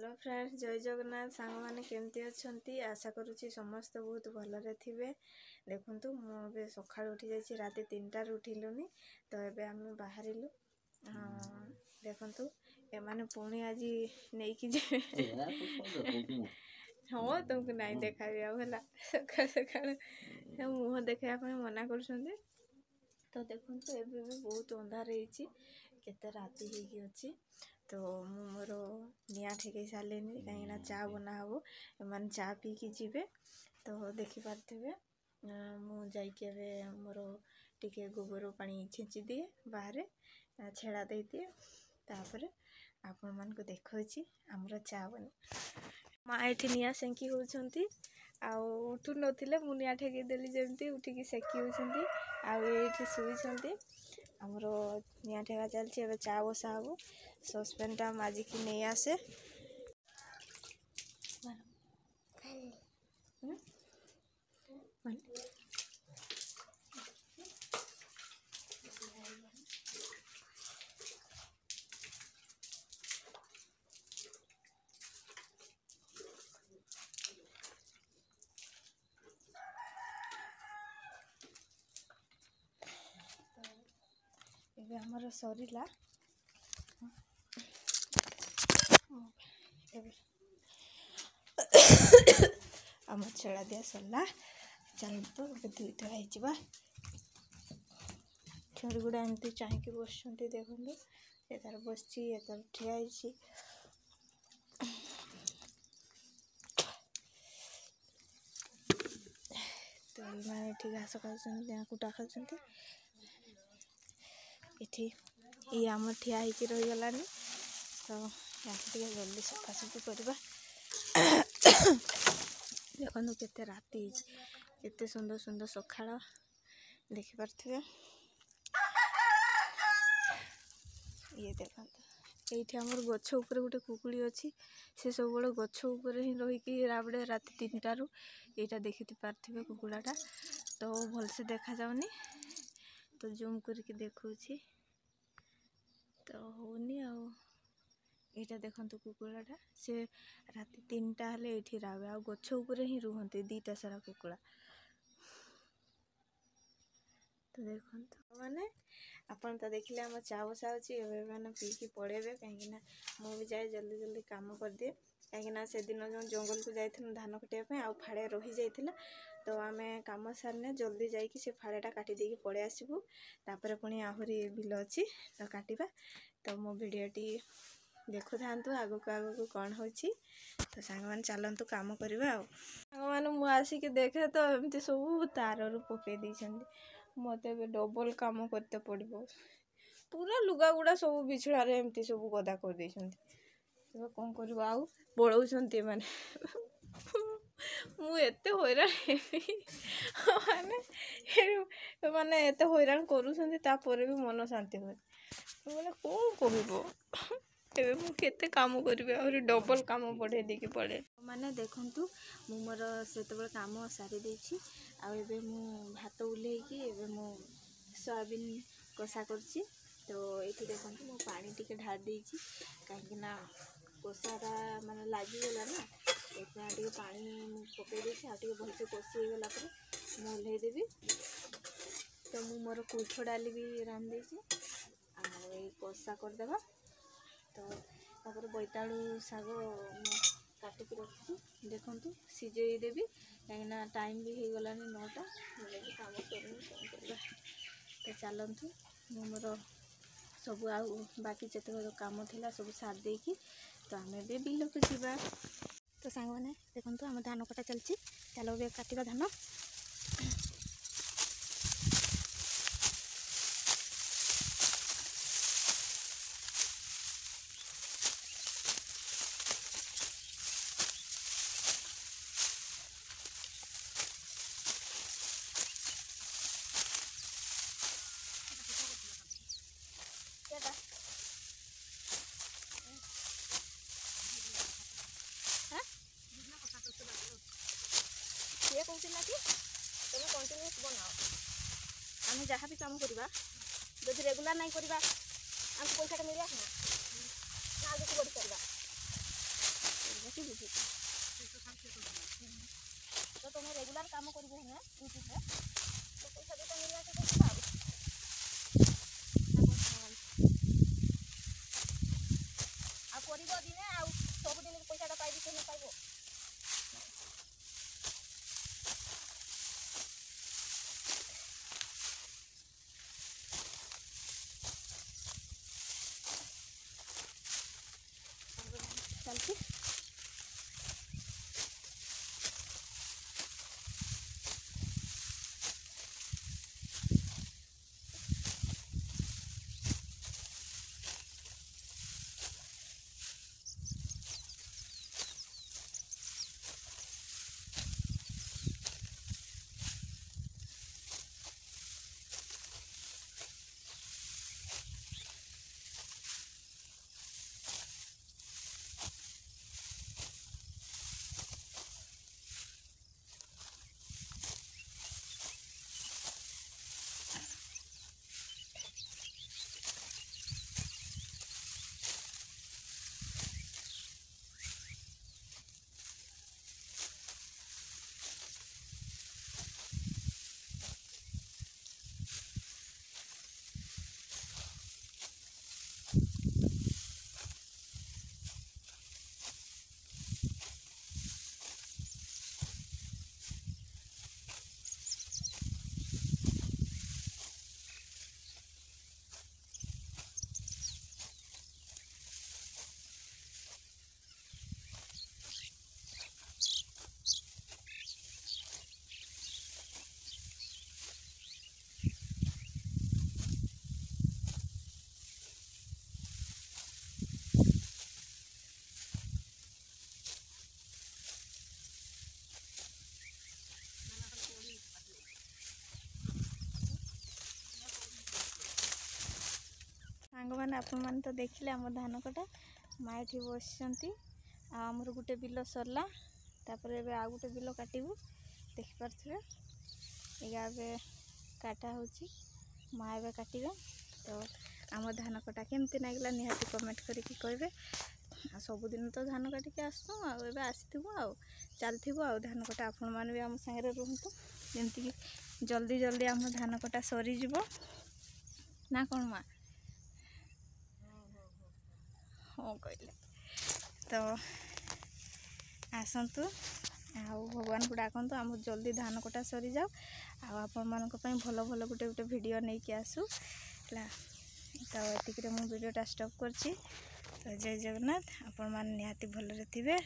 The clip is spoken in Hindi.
हेलो फ्रेंड्स, जय जगन्नाथ। सांग मैंने केमती अच्छी आशा करुँची समस्त बहुत भलरे थे। देखु मुझे सका उठी जाइए राति 3टार उठिलुनि तो ये आम बाहर देखु एमाने पुणी आज नहीं कि हाँ तुमको नहीं देखा है सका सका मुह देखा मना कर। तो देखो एबे भी बहुत अंधार होते राति होगी तो मु मोर निआ ठेक सारे कहीं चा बना हम एम चा पीकी जीवे तो देखिपे मुझे मोर टिके गोबर पानी छींची दिए बाहर छेड़ा दे दिए तापर आपण मान को देखी आमर चा बन माँ ये निआ सेंकी होती उठू नथिले मु निआ ठेकी देली जमती उठिकी सेकी होती आठी शुई आमर निआ ठेका चलती एवं चा बसा हम ससपेन टा माजिकी नहीं आसे आमर सरीला आम छेड़ा दिया सरला चलतु दुईटा हो छड़ी गुड़ा एमती चाहकी बस देखो ये तार बस ये तार ठिया तो ये घास खाऊ कुटा खाऊँ ये आम ठिया हो रहीगलानी तो या जल्दी सफासफी करवा। देखो केते राति केते सुंदर सुंदर सकाळ देखिपे ये देखो ये आमर गछ उपर गोटे कुकुड़ी अच्छी से सब बड़े गछ उपर ही रहीकि राबड़े राति 3टारू यहाँ देखी पारे कुकुड़ाटा तो भलसे देखा जाऊनी तो जूम करके देखुची तो होनी यहाँ देखो कुकुड़ाटा से राति 3टा हेले ये रावे आ गछ उपर ही रुहते 2टा सारा कुकुड़ा तो देखो मैंने आपन तो देखिले आम चा बसा मैंने पीकी पड़ेबे कहीं मुझे जाए जल्दी जल्दी काम कर दिए कहीं से दिन जो जंगल को जाइए धान कटापी आ फाड़े रही जाइला तो आम कम सारे जल्दी जाकि से फाड़ेटा काटी देकी पड़े आसबू तापर पुणी आहरी बिल अच्छी तो काटिबा तो मो भिडियोटी देखु था आगक आगक कौन हो तो सांग मैंने चलतु काम करवा सांग मैंने मु आसिक देखे तो एमती सब तार पकई देती मत डबल काम करते पड़ो पूरा लुगा गुड़ा सब बिछड़ा एमती सब गदा कर देते कौन कर पलौंट माने मुझे हैरान माने माने एत हैरान करुँच भी मन शांति हुए मैंने कौन कह मुझे काम करी आहरी डबल काम बढ़े देकी पड़े माने देखु मु मोर से काम सारी देछि आबे मु भात उल्लेकी एबे मु सोयाबीन कषा करछि तो ये देखो मु पानी टिके ढार देछि कहीं कषाटा माने लगिगला ना ये पानी पकई देछि आगे भलसे कषि गला मु ओल्है देवी तो मु मोर कुल्थ डाली भी रांध देछि आ कषा करदेवा तो तापर बैतालू शाग काटिकी रखी देखु सीझे देवी कहीं टाइम भी हो गलानी 9टा काम कर तो चलतु मोर सब आ बाकी जिते काम थिला सब सार देकी तो आम भी बिल को जीवा तो सांग मैंने देखो आम धान कटा चलती चलो भी काटिबा धान ये कहला कि तुम कंटिन्यूस बनाओ आम जहाँ भी काम करवा जब रेगुलर नहीं करवा आमको पैसा मिले ना आगे बढ़ी पार बुझी बुझी तो तुम रेगुलर काम करिबो ना यूट्यूब रे तो पैसा देता मिल जाए तो आ कर दिने आ सब दिन पैसाटा पाइबी से नहीं पाइबो चलती सांग मैंने आपण तो देखिले आम धान कटा माँ ये बस आमर गोटे बिल सरला तापर एबे आ गोटे बिल काटबू देखिपे ये काटा हो माँ ए काटे तो आम धान कटा केमती लगला निहाती कमेंट करके कहे सबुदिन तो धान काटिक आसू आसथु आ चलथु आ धान कटा आपण मैंने भी आम सागर रुहतु जमती जल्दी जल्दी आम धान कटा सरीज ना कौन माँ हाँ कहले तो आसतु भगवान को डाकतु आम जल्दी धान कटा सरी जाओ आपण मान भल भल गोटे गोटे वीडियो नहीं कि आसू है तो ये मुझे वीडियोटा स्टॉप करछि तो जय जगन्नाथ आपण मान निहाती भलरे थिबे।